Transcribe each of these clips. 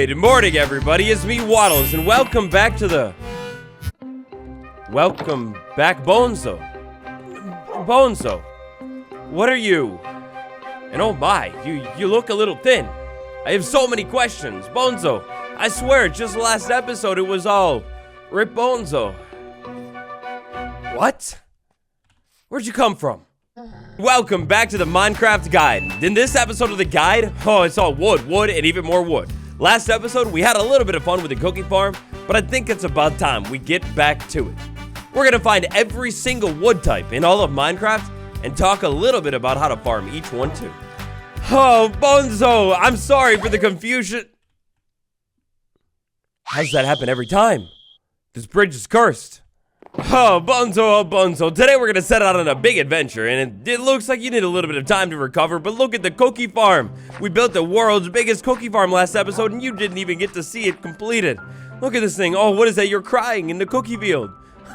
Good morning, everybody. It's me, Waddles, and welcome back to the... Welcome back, Bonzo. Bonzo, what are you? And oh my, you look a little thin. I have so many questions. Bonzo, I swear, just last episode it was all Rip Bonzo. What? Where'd you come from? Welcome back to the Minecraft Guide. In this episode of the guide, it's all wood, and even more wood. Last episode, we had a little bit of fun with the cookie farm, but I think it's about time we get back to it. We're gonna find every single wood type in all of Minecraft and talk a little bit about how to farm each one too. Oh, Bonzo, I'm sorry for the confusion. How does that happen every time? This bridge is cursed. Oh, Bonzo. Today we're gonna set out on a big adventure, and it looks like you need a little bit of time to recover, but look at the cookie farm. We built the world's biggest cookie farm last episode, and you didn't even get to see it completed. Look at this thing. Oh, what is that? You're crying in the cookie field.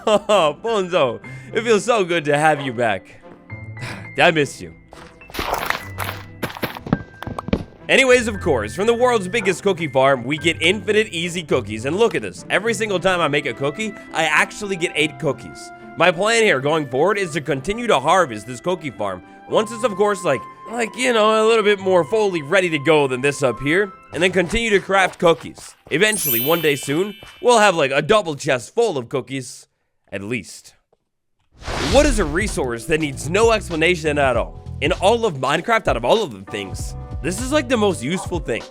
Oh, Bonzo, it feels so good to have you back. I miss you. Anyways, of course, from the world's biggest cookie farm, we get infinite easy cookies. And look at this. Every single time I make a cookie, I actually get 8 cookies. My plan here going forward is to continue to harvest this cookie farm. Once it's, of course, like a little bit more fully ready to go than this up here. And then continue to craft cookies. Eventually, one day soon, we'll have like a double chest full of cookies, at least. What is a resource that needs no explanation at all? In all of Minecraft, out of all of the things, this is like the most useful thing.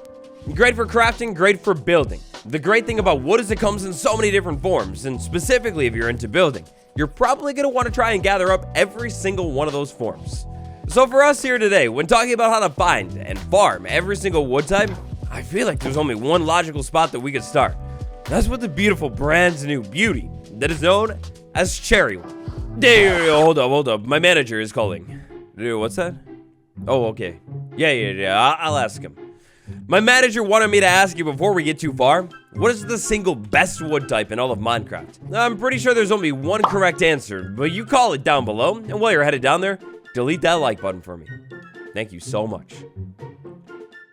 Great for crafting, great for building. The great thing about wood is it comes in so many different forms, and specifically if you're into building, you're probably going to want to try and gather up every single one of those forms. So for us here today, when talking about how to find and farm every single wood type, I feel like there's only one logical spot that we could start. That's with the beautiful brand new beauty that is known as cherry wood. Hold up. My manager is calling. Dude, what's that? Oh, okay. Yeah. I'll ask him. My manager wanted me to ask you before we get too far, what is the single best wood type in all of Minecraft? I'm pretty sure there's only one correct answer, but you call it down below, and while you're headed down there, delete that like button for me. Thank you so much.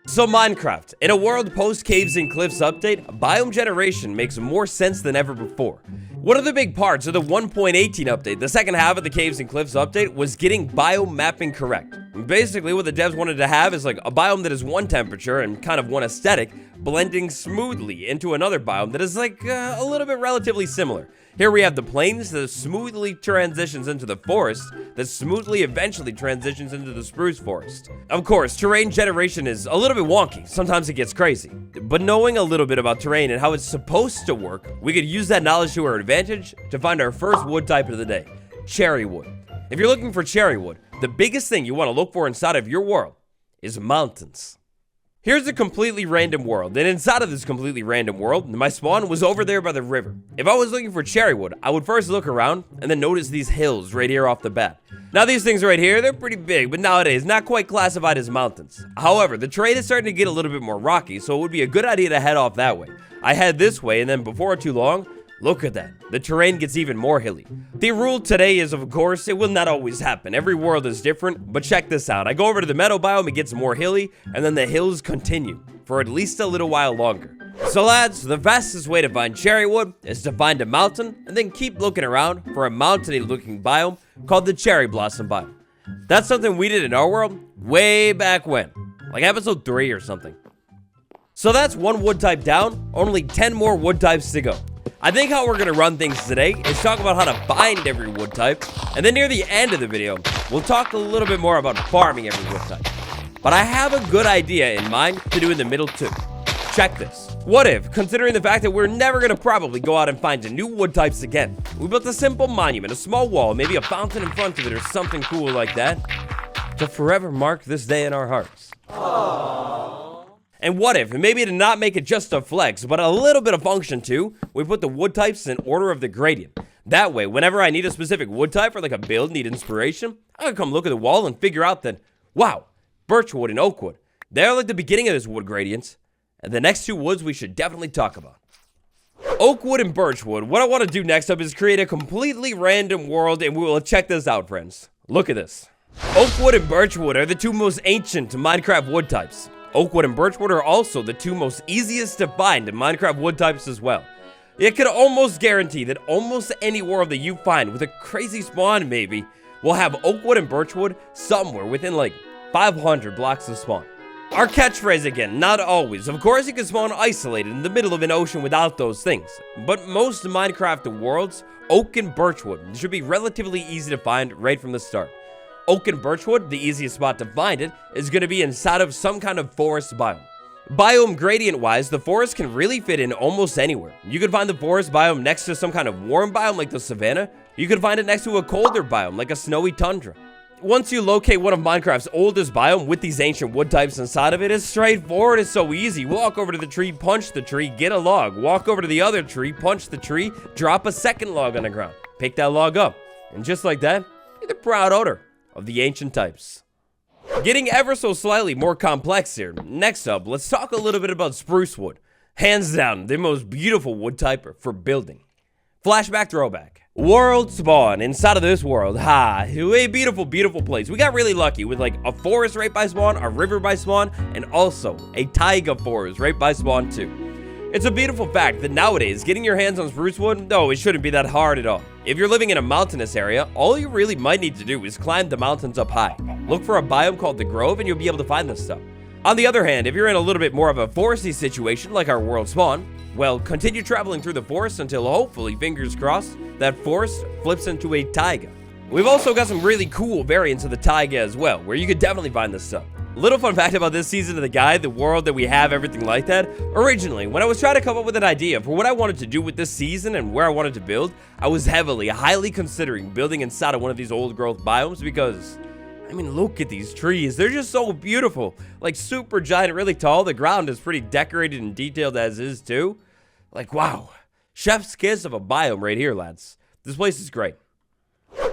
So Minecraft, in a world post caves and cliffs update, biome generation makes more sense than ever before. One of the big parts of the 1.18 update, the second half of the caves and cliffs update, was getting biome mapping correct. Basically, what the devs wanted to have is like a biome that is one temperature and kind of one aesthetic, blending smoothly into another biome that is like a little bit relatively similar. Here we have the plains that smoothly transitions into the forest that smoothly eventually transitions into the spruce forest. Of course, terrain generation is a little bit wonky. Sometimes it gets crazy. But knowing a little bit about terrain and how it's supposed to work, we could use that knowledge to our advantage to find our first wood type of the day, cherry wood. If you're looking for cherry wood, the biggest thing you want to look for inside of your world is mountains. Here's a completely random world, and inside of this completely random world, my spawn was over there by the river. If I was looking for cherry wood, I would first look around and then notice these hills right here off the bat. Now these things right here, they're pretty big, but nowadays not quite classified as mountains. However, the terrain is starting to get a little bit more rocky, so it would be a good idea to head off that way. I head this way, and then before too long, look at that. The terrain gets even more hilly. The rule today is, of course, it will not always happen. Every world is different, but check this out. I go over to the meadow biome, it gets more hilly, and then the hills continue for at least a little while longer. So lads, the fastest way to find cherry wood is to find a mountain and then keep looking around for a mountainy looking biome called the cherry blossom biome. That's something we did in our world way back when, like episode 3 or something. So that's one wood type down, only 10 more wood types to go. I think how we're going to run things today is talk about how to find every wood type, and then near the end of the video, we'll talk a little bit more about farming every wood type. But I have a good idea in mind to do in the middle too. Check this. What if, considering the fact that we're never going to probably go out and find new wood types again, we built a simple monument, a small wall, maybe a fountain in front of it or something cool like that, to forever mark this day in our hearts. Aww. And what if, maybe to not make it just a flex, but a little bit of function too, we put the wood types in order of the gradient. That way, whenever I need a specific wood type or like a build need inspiration, I can come look at the wall and figure out that, wow, birch wood and oak wood, they're like the beginning of this wood gradients, and the next two woods we should definitely talk about. Oak wood and birch wood, what I want to do next up is create a completely random world, and we will check this out, friends. Look at this. Oak wood and birch wood are the two most ancient Minecraft wood types. Oak wood and birch wood are also the two most easiest to find in Minecraft wood types as well. It could almost guarantee that almost any world that you find with a crazy spawn maybe will have oak wood and birch wood somewhere within like 500 blocks of spawn. Our catchphrase again, not always. Of course, you can spawn isolated in the middle of an ocean without those things. But most Minecraft worlds, oak and birch wood should be relatively easy to find right from the start. Oak and birch wood, the easiest spot to find it, is going to be inside of some kind of forest biome. Biome gradient wise, the forest can really fit in almost anywhere. You can find the forest biome next to some kind of warm biome like the savanna. You can find it next to a colder biome like a snowy tundra. Once you locate one of Minecraft's oldest biome with these ancient wood types inside of it, it's straightforward, it's so easy. Walk over to the tree, punch the tree, get a log. Walk over to the other tree, punch the tree, drop a second log on the ground. Pick that log up. And just like that, you're the proud owner of the ancient types. Getting ever so slightly more complex here. Next up, let's talk a little bit about spruce wood. Hands down, the most beautiful wood type for building. Flashback throwback. World spawn inside of this world. A beautiful, beautiful place. We got really lucky with like a forest right by spawn, a river by spawn, and also a taiga forest right by spawn too. It's a beautiful fact that nowadays getting your hands on spruce wood, no, it shouldn't be that hard at all. If you're living in a mountainous area, all you really might need to do is climb the mountains up high. Look for a biome called the Grove and you'll be able to find this stuff. On the other hand, if you're in a little bit more of a foresty situation like our world spawn, well, continue traveling through the forest until hopefully, fingers crossed, that forest flips into a taiga. We've also got some really cool variants of the taiga as well, where you could definitely find this stuff. Little fun fact about this season of the guide, the world that we have, everything like that. Originally, when I was trying to come up with an idea for what I wanted to do with this season and where I wanted to build, I was highly considering building inside of one of these old growth biomes because, I mean, look at these trees. They're just so beautiful. Like super giant, really tall. The ground is pretty decorated and detailed as is too. Like, wow. Chef's kiss of a biome right here, lads. This place is great.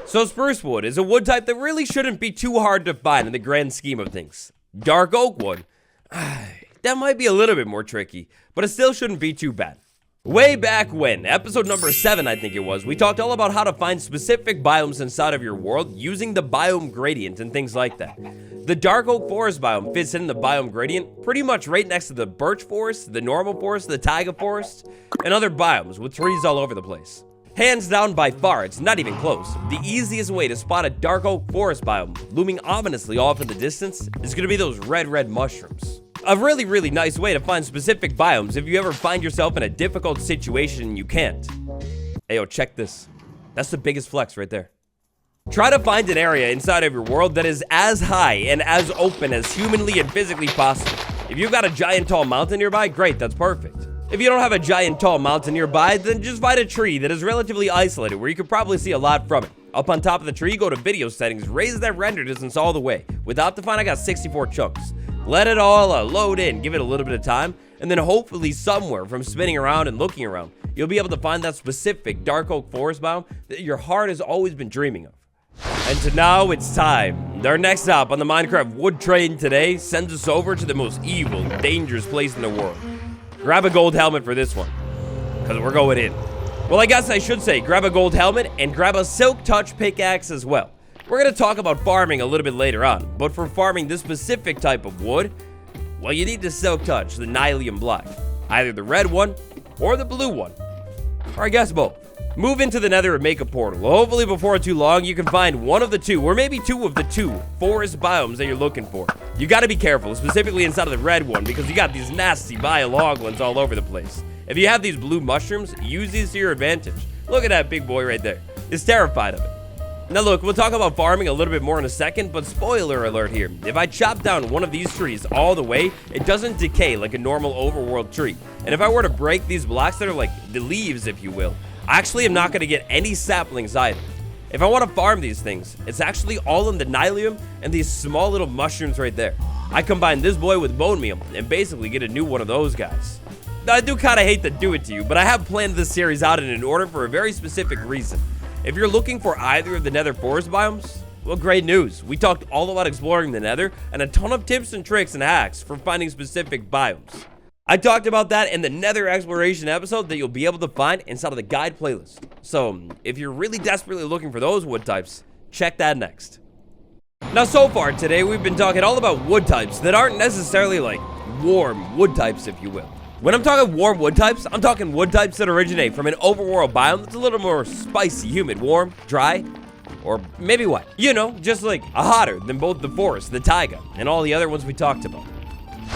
So spruce wood is a wood type that really shouldn't be too hard to find in the grand scheme of things. Dark oak wood, that might be a little bit more tricky, but it still shouldn't be too bad. Way back when, episode number 7 I think it was, we talked all about how to find specific biomes inside of your world using the biome gradient and things like that. The dark oak forest biome fits in the biome gradient pretty much right next to the birch forest, the normal forest, the taiga forest, and other biomes with trees all over the place. Hands down by far, it's not even close. The easiest way to spot a dark oak forest biome looming ominously off in the distance is going to be those red mushrooms. A really nice way to find specific biomes if you ever find yourself in a difficult situation and you can't. Hey, yo, check this. That's the biggest flex right there. Try to find an area inside of your world that is as high and as open as humanly and physically possible. If you've got a giant tall mountain nearby, great, that's perfect. If you don't have a giant tall mountain nearby, then just find a tree that is relatively isolated where you could probably see a lot from it. Up on top of the tree, go to video settings, raise that render distance all the way. With Optifine, I got 64 chunks. Let it all load in, give it a little bit of time, and then hopefully somewhere from spinning around and looking around, you'll be able to find that specific dark oak forest biome that your heart has always been dreaming of. And so now it's time. Our next stop on the Minecraft wood train today sends us over to the most evil, dangerous place in the world. Grab a gold helmet for this one, because we're going in. Well, I guess I should say grab a gold helmet and grab a silk touch pickaxe as well. We're going to talk about farming a little bit later on, but for farming this specific type of wood, well, you need the silk touch, the nylium block. Either the red one or the blue one, or I guess both. Move into the Nether and make a portal. Hopefully before too long, you can find one of the two, or maybe two of the two forest biomes that you're looking for. You got to be careful, specifically inside of the red one, because you got these nasty biohoglins all over the place. If you have these blue mushrooms, use these to your advantage. Look at that big boy right there. He's terrified of it. Now look, we'll talk about farming a little bit more in a second, but spoiler alert here. If I chop down one of these trees all the way, it doesn't decay like a normal overworld tree. And if I were to break these blocks that are like the leaves, if you will, I actually am not going to get any saplings either. If I want to farm these things, it's actually all in the nylium and these small little mushrooms right there. I combine this boy with bone meal and basically get a new one of those guys. Now, I do kind of hate to do it to you, but I have planned this series out in an order for a very specific reason. If you're looking for either of the Nether forest biomes, well, great news. We talked all about exploring the Nether and a ton of tips and tricks and hacks for finding specific biomes. I talked about that in the Nether exploration episode that you'll be able to find inside of the guide playlist. So if you're really desperately looking for those wood types, check that next. Now, so far today, we've been talking all about wood types that aren't necessarily like warm wood types, if you will. When I'm talking warm wood types, I'm talking wood types that originate from an overworld biome that's a little more spicy, humid, warm, dry, or maybe wet. You know, just like hotter than both the forest, the taiga, and all the other ones we talked about.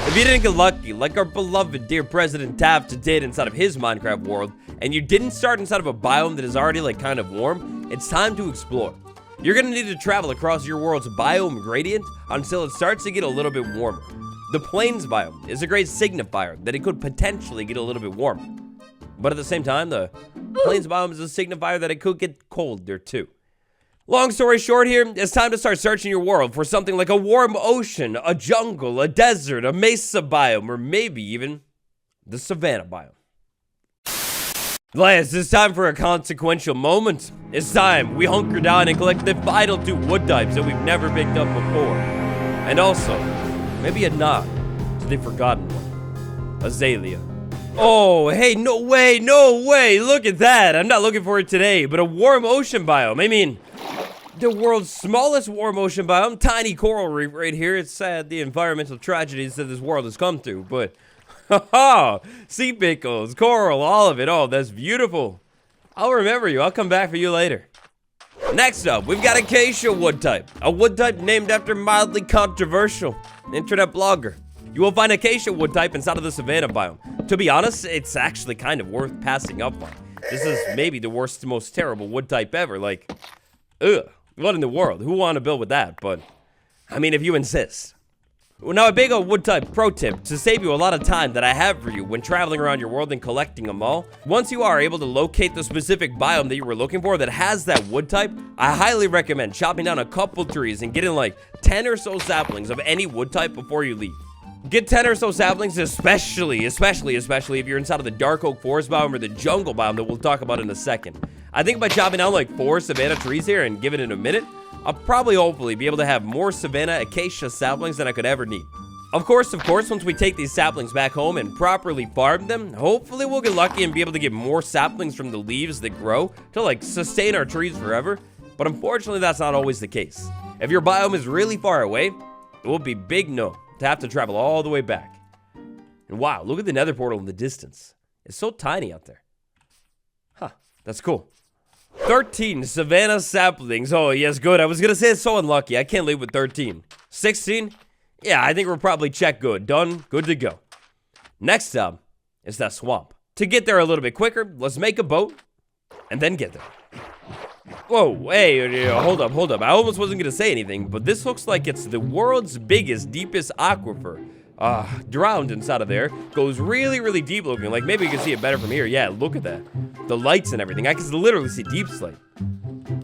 If you didn't get lucky, like our beloved dear President Taft did inside of his Minecraft world, and you didn't start inside of a biome that is already like kind of warm, it's time to explore. You're gonna need to travel across your world's biome gradient until it starts to get a little bit warmer. The plains biome is a great signifier that it could potentially get a little bit warmer. But at the same time, the plains biome is a signifier that it could get colder too. Long story short here, it's time to start searching your world for something like a warm ocean, a jungle, a desert, a mesa biome, or maybe even the savanna biome. Lads, it's time for a consequential moment. It's time we hunker down and collect the final 2 wood types that we've never picked up before. And also, maybe a nod to the forgotten one, Azalea. Oh, hey, no way, look at that. I'm not looking for it today, but a warm ocean biome. I mean, the world's smallest warm ocean biome, tiny coral reef right here. It's sad the environmental tragedies that this world has come through, but haha, sea pickles, coral, all of it. Oh, that's beautiful. I'll remember you. I'll come back for you later. Next up, we've got Acacia wood type, a wood type named after mildly controversial internet blogger. You will find Acacia wood type inside of the savanna biome. To be honest, it's actually kind of worth passing up on. This is maybe the worst, most terrible wood type ever. Like, ugh. What in the world? Who want to build with that? But, I mean, if you insist. Well, now, a big old wood type pro tip to save you a lot of time that I have for you when traveling around your world and collecting them all. Once you are able to locate the specific biome that you were looking for that has that wood type, I highly recommend chopping down a couple trees and getting like 10 or so saplings of any wood type before you leave. Get 10 or so saplings, especially if you're inside of the dark oak forest biome or the jungle biome that we'll talk about in a second. I think by chopping down like 4 savanna trees here and giving it a minute, I'll probably hopefully be able to have more savanna acacia saplings than I could ever need. Of course, once we take these saplings back home and properly farm them, hopefully we'll get lucky and be able to get more saplings from the leaves that grow to like sustain our trees forever. But unfortunately, that's not always the case. If your biome is really far away, it will be big no to have to travel all the way back. And wow, look at the nether portal in the distance. It's so tiny out there. Huh, that's cool. 13 savanna saplings. Oh, yes, good. I was going to say it's so unlucky. I can't leave with 13. 16? Yeah, I think we're probably checked good. Done. Good to go. Next up is that swamp. To get there a little bit quicker, let's make a boat and then get there. Whoa, hey, hold up. I almost wasn't going to say anything, but this looks like it's the world's biggest, deepest aquifer. Drowned inside of there. Goes really, really deep looking. Like, maybe you can see it better from here. Yeah, look at that. The lights and everything. I can literally see deep slate.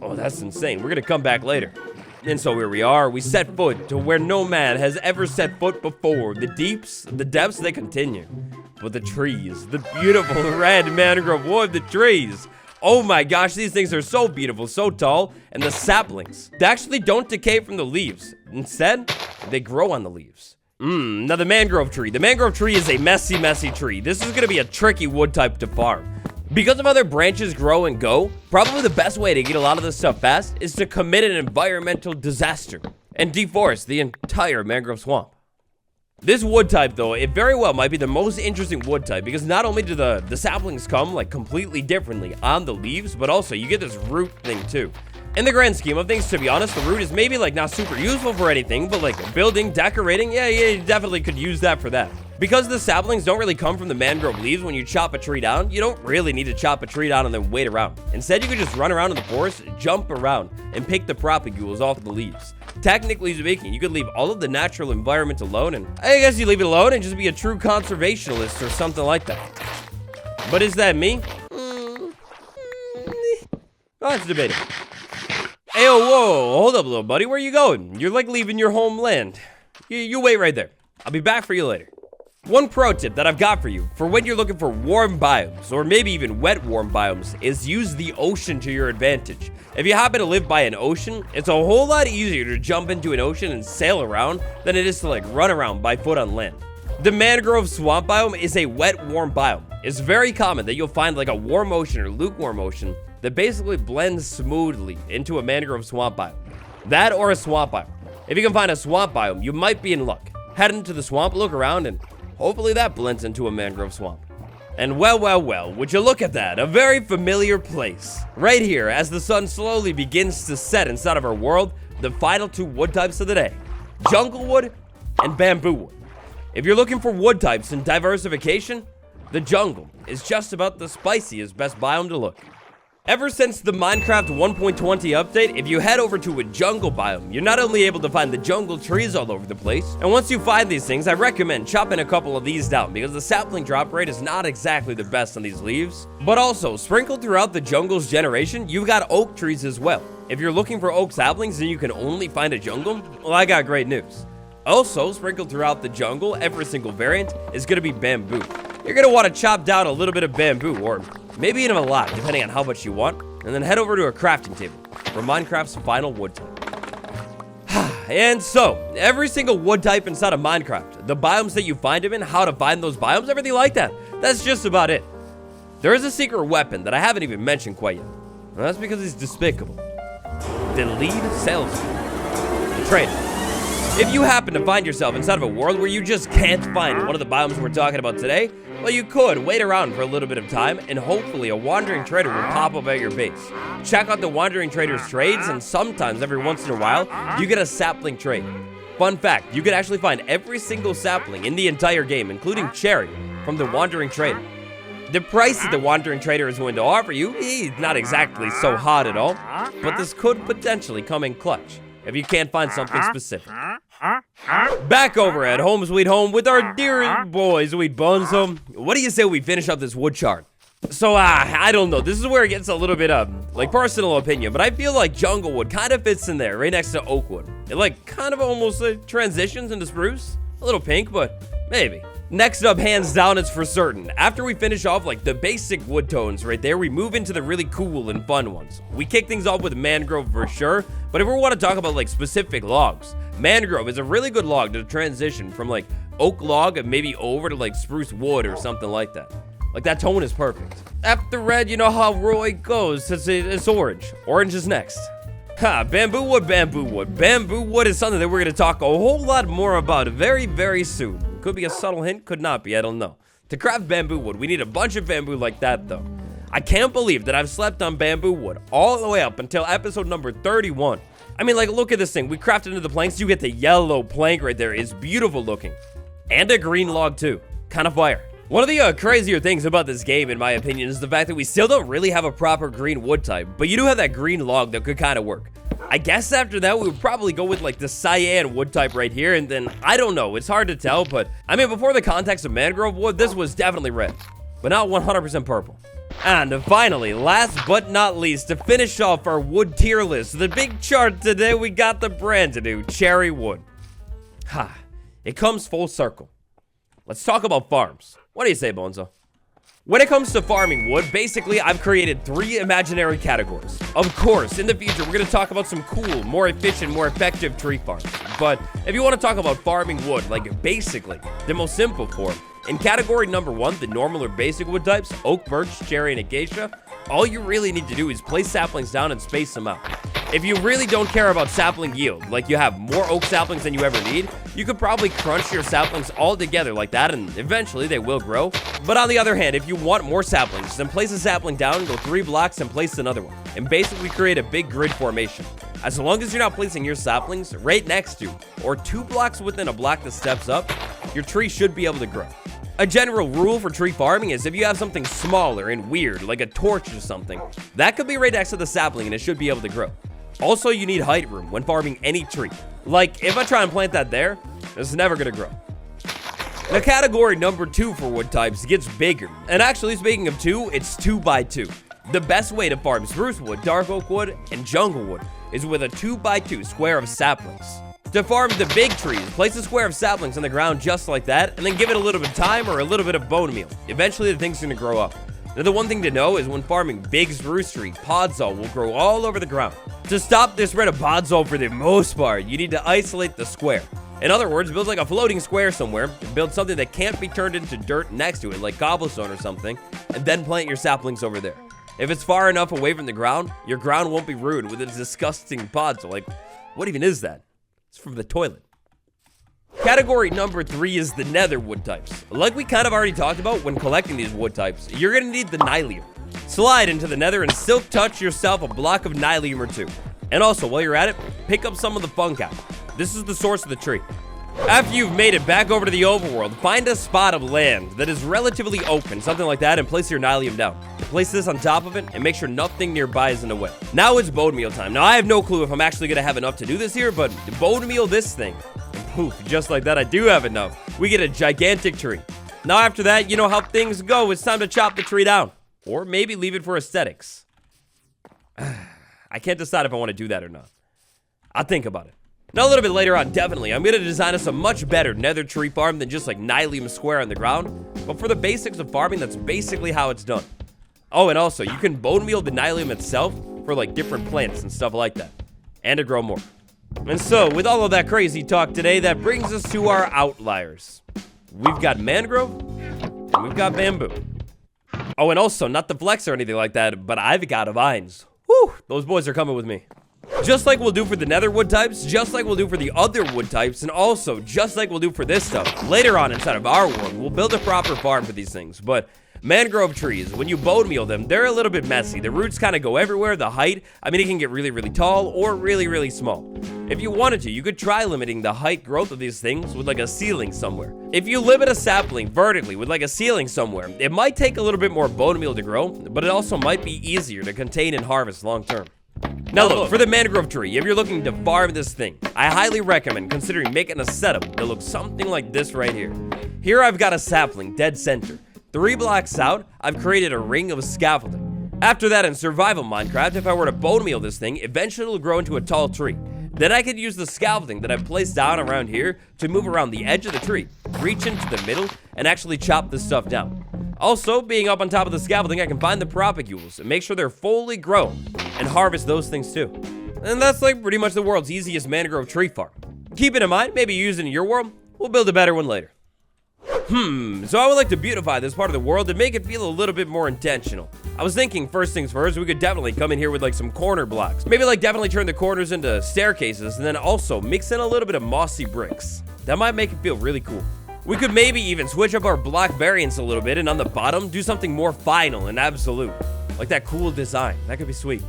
Oh, that's insane. We're going to come back later. And so here we are. We set foot to where no man has ever set foot before. The depths, they continue. But the trees, the beautiful red mangrove wood, the trees. Oh my gosh, these things are so beautiful, so tall. And the saplings, they actually don't decay from the leaves. Instead, they grow on the leaves. Now the mangrove tree. The mangrove tree is a messy, messy tree. This is going to be a tricky wood type to farm. Because of how their branches grow and go, probably the best way to get a lot of this stuff fast is to commit an environmental disaster and deforest the entire mangrove swamp. This wood type, though, it very well might be the most interesting wood type because not only do the saplings come like completely differently on the leaves, but also you get this root thing too. In the grand scheme of things, to be honest, the root is maybe like not super useful for anything, but like building, decorating, yeah, you definitely could use that for that. Because the saplings don't really come from the mangrove leaves when you chop a tree down, you don't really need to chop a tree down and then wait around. Instead, you could just run around in the forest, jump around, and pick the propagules off the leaves. Technically speaking, you could leave all of the natural environment alone, and I guess you leave it alone and just be a true conservationist or something like that. But is that me? Oh, it's debatable. Hey, whoa, hold up, little buddy. Where are you going? You're like leaving your homeland. You wait right there. I'll be back for you later. One pro tip that I've got for you for when you're looking for warm biomes, or maybe even wet warm biomes, is use the ocean to your advantage. If you happen to live by an ocean, it's a whole lot easier to jump into an ocean and sail around than it is to like run around by foot on land. The mangrove swamp biome is a wet warm biome. It's very common that you'll find like a warm ocean or lukewarm ocean that basically blends smoothly into a mangrove swamp biome. That or a swamp biome. If you can find a swamp biome, you might be in luck. Head into the swamp, look around, and Hopefully that blends into a mangrove swamp. And well, would you look at that? A very familiar place. Right here, as the sun slowly begins to set inside of our world, the final 2 wood types of the day. Jungle wood and bamboo wood. If you're looking for wood types and diversification, the jungle is just about the spiciest best biome to look. Ever since the Minecraft 1.20 update, if you head over to a jungle biome, you're not only able to find the jungle trees all over the place, and once you find these things, I recommend chopping a couple of these down because the sapling drop rate is not exactly the best on these leaves. But also, sprinkled throughout the jungle's generation, you've got oak trees as well. If you're looking for oak saplings and you can only find a jungle, well, I got great news. Also, sprinkled throughout the jungle, every single variant is going to be bamboo. You're going to want to chop down a little bit of bamboo, or maybe even a lot, depending on how much you want, and then head over to a crafting table for Minecraft's final wood type. And so, every single wood type inside of Minecraft, the biomes that you find them in, how to find those biomes, everything like that, that's just about it. There is a secret weapon that I haven't even mentioned quite yet, and that's because it's despicable. The lead salesman. The trainer. If you happen to find yourself inside of a world where you just can't find one of the biomes we're talking about today, well, you could wait around for a little bit of time, and hopefully a wandering trader will pop up at your base. Check out the wandering trader's trades, and sometimes, every once in a while, you get a sapling trade. Fun fact, you can actually find every single sapling in the entire game, including cherry, from the wandering trader. The price that the wandering trader is going to offer you is not exactly so hot at all, but this could potentially come in clutch if you can't find something specific. Back over at Home Sweet Home with our dear boy, Sweet Bonzo. What do you say we finish up this wood chart? So, I don't know. This is where it gets a little bit of, like, personal opinion, but I feel like jungle wood kind of fits in there, right next to oak wood. It, like, kind of almost transitions into spruce. A little pink, but maybe. Next up, hands down, it's for certain. After we finish off, like, the basic wood tones right there, we move into the really cool and fun ones. We kick things off with mangrove for sure, but if we want to talk about, like, specific logs, mangrove is a really good log to transition from, like, oak log and maybe over to, like, spruce wood or something like that. Like, that tone is perfect. After red, you know how Roy goes. It's orange. Orange is next. Bamboo wood, bamboo wood. Bamboo wood is something that we're going to talk a whole lot more about very, very soon. Could be a subtle hint, could not be, I don't know. To craft bamboo wood, we need a bunch of bamboo like that, though. I can't believe that I've slept on bamboo wood all the way up until episode number 31. I mean, like, look at this thing. We crafted into the planks. You get the yellow plank right there. It's beautiful looking. And a green log, too. Kind of fire. One of the crazier things about this game, in my opinion, is the fact that we still don't really have a proper green wood type, but you do have that green log that could kind of work. I guess after that, we would probably go with, like, the cyan wood type right here, and then, I don't know, it's hard to tell, but, I mean, before the context of mangrove wood, this was definitely red, but not 100% purple. And finally, last but not least, to finish off our wood tier list, the big chart today, we got the brand new cherry wood. It comes full circle. Let's talk about farms. What do you say, Bonzo? When it comes to farming wood, basically, I've created 3 imaginary categories. Of course, in the future, we're going to talk about some cool, more efficient, more effective tree farms. But if you want to talk about farming wood, like basically, the most simple form, in category number 1, the normal or basic wood types, oak, birch, cherry, and acacia, all you really need to do is place saplings down and space them out. If you really don't care about sapling yield, like you have more oak saplings than you ever need, you could probably crunch your saplings all together like that, and eventually they will grow. But on the other hand, if you want more saplings, then place a sapling down, go 3 blocks, and place another one, and basically create a big grid formation. As long as you're not placing your saplings right next to, or 2 blocks within a block that steps up, your tree should be able to grow. A general rule for tree farming is if you have something smaller and weird, like a torch or something, that could be right next to the sapling and it should be able to grow. Also, you need height room when farming any tree. Like, if I try and plant that there, it's never gonna grow. Now, category number 2 for wood types gets bigger. And actually, speaking of 2, it's 2x2. The best way to farm spruce wood, dark oak wood, and jungle wood is with a 2x2 square of saplings. To farm the big trees, place a square of saplings on the ground just like that, and then give it a little bit of time or a little bit of bone meal. Eventually, the thing's gonna grow up. Now, the one thing to know is when farming big spruce tree, podzol will grow all over the ground. To stop the spread of podzol for the most part, you need to isolate the square. In other words, build like a floating square somewhere, build something that can't be turned into dirt next to it, like cobblestone or something, and then plant your saplings over there. If it's far enough away from the ground, your ground won't be ruined with a disgusting podzol. Like, what even is that? It's from the toilet. Category number 3 is the nether wood types. Like we kind of already talked about when collecting these wood types, you're gonna need the nylium. Slide into the nether and silk touch yourself a block of nylium or 2. And also, while you're at it, pick up some of the fungi. This is the source of the tree. After you've made it back over to the overworld, find a spot of land that is relatively open, something like that, and place your nylium down. Place this on top of it and make sure nothing nearby is in the way. Now it's bone meal time. Now I have no clue if I'm actually gonna have enough to do this here, but bone meal this thing. And poof, just like that, I do have enough. We get a gigantic tree. Now after that, you know how things go. It's time to chop the tree down. Or maybe leave it for aesthetics. I can't decide if I want to do that or not. I'll think about it. Now a little bit later on, definitely, I'm going to design us a much better nether tree farm than just like nylium square on the ground. But for the basics of farming, that's basically how it's done. Oh, and also, you can bone meal the nylium itself for like different plants and stuff like that. And to grow more. And so, with all of that crazy talk today, that brings us to our outliers. We've got mangrove, and we've got bamboo. Oh, and also, not the flex or anything like that, but I've got vines. Whew, those boys are coming with me. Just like we'll do for the nether wood types, just like we'll do for the other wood types, and also just like we'll do for this stuff. Later on inside of our world, we'll build a proper farm for these things. But mangrove trees, when you bone meal them, they're a little bit messy. The roots kind of go everywhere. The height, I mean, it can get really, really tall or really, really small. If you wanted to, you could try limiting the height growth of these things with like a ceiling somewhere. If you limit a sapling vertically with like a ceiling somewhere, it might take a little bit more bone meal to grow, but it also might be easier to contain and harvest long term. Now look, for the mangrove tree, if you're looking to farm this thing, I highly recommend considering making a setup that looks something like this right here. Here I've got a sapling, dead center. 3 blocks out, I've created a ring of scaffolding. After that, in survival Minecraft, if I were to bone meal this thing, eventually it'll grow into a tall tree. Then I could use the scaffolding that I've placed down around here to move around the edge of the tree, reach into the middle, and actually chop this stuff down. Also, being up on top of the scaffolding, I can find the propagules and make sure they're fully grown and harvest those things too. And that's like pretty much the world's easiest mangrove tree farm. Keep it in mind, maybe use it in your world. We'll build a better one later. So I would like to beautify this part of the world and make it feel a little bit more intentional. I was thinking, first things first, we could definitely come in here with like some corner blocks. Maybe like definitely turn the corners into staircases and then also mix in a little bit of mossy bricks. That might make it feel really cool. We could maybe even switch up our block variants a little bit and on the bottom, do something more final and absolute. Like that cool design. That could be sweet.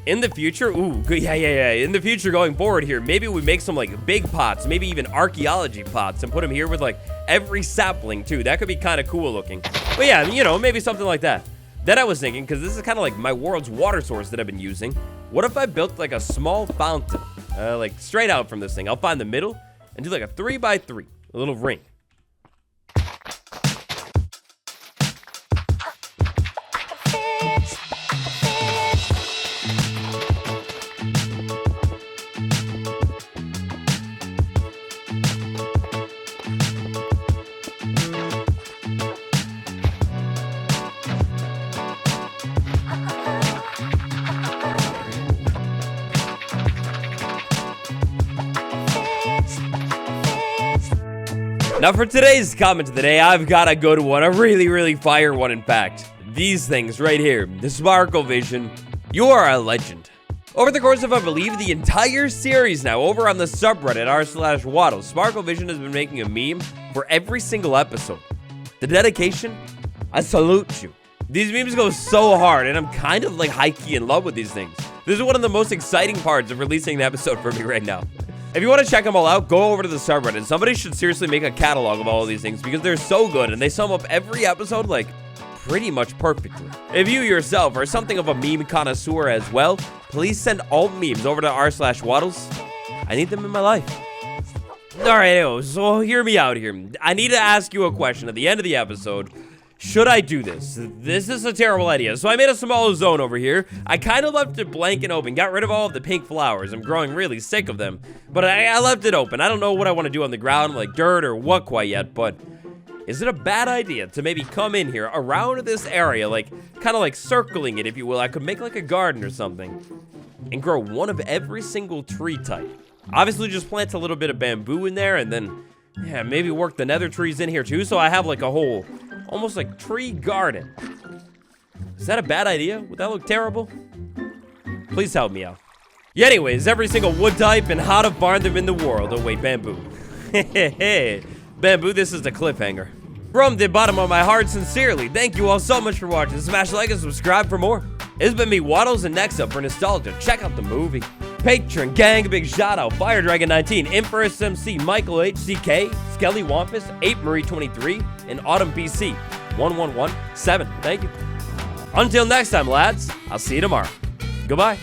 In the future, ooh, good, yeah. In the future going forward here, maybe we make some like big pots, maybe even archaeology pots and put them here with like every sapling too. That could be kind of cool looking. But yeah, you know, maybe something like that. Then I was thinking, because this is kind of like my world's water source that I've been using. What if I built like a small fountain, like straight out from this thing? I'll find the middle and do like a 3x3, a little ring. Now for today's comment of the day, I've got a good one, a really fire one in fact. These things right here, the Sparkle Vision, you are a legend. Over the course of, I believe, the entire series now, over on the subreddit r/waddle, Sparkle Vision has been making a meme for every single episode. The dedication, I salute you. These memes go so hard, and I'm kind of like high-key in love with these things. This is one of the most exciting parts of releasing the episode for me right now. If you want to check them all out, go over to the subreddit. Somebody should seriously make a catalog of all of these things because they're so good and they sum up every episode like pretty much perfectly. If you yourself are something of a meme connoisseur as well, please send all memes over to r/waddles. I need them in my life. Alright, so hear me out here. I need to ask you a question at the end of the episode. Should I do this? This is a terrible idea. So I made a small zone over here. I kind of left it blank and open. Got rid of all of the pink flowers. I'm growing really sick of them. But I left it open. I don't know what I want to do on the ground, like dirt or what quite yet. But is it a bad idea to maybe come in here around this area, like kind of like circling it, if you will? I could make like a garden or something and grow one of every single tree type. Obviously just plant a little bit of bamboo in there and then, yeah, maybe work the nether trees in here too. So I have like a whole almost like tree garden. Is that a bad idea? Would that look terrible? Please help me out. Yeah, anyways, every single wood type and how to farm them in the world. Oh wait, bamboo. Bamboo, this is the cliffhanger. From the bottom of my heart, sincerely, thank you all so much for watching. Smash like and subscribe for more. It's been me, Waddles, and next up for nostalgia, check out the movie. Patron gang, big shout out, Fire Dragon 19, Empress MC, Michael HCK, Skelly Wampus, 8 Marie 23, and Autumn PC 1117. Thank you. Until next time, lads, I'll see you tomorrow. Goodbye.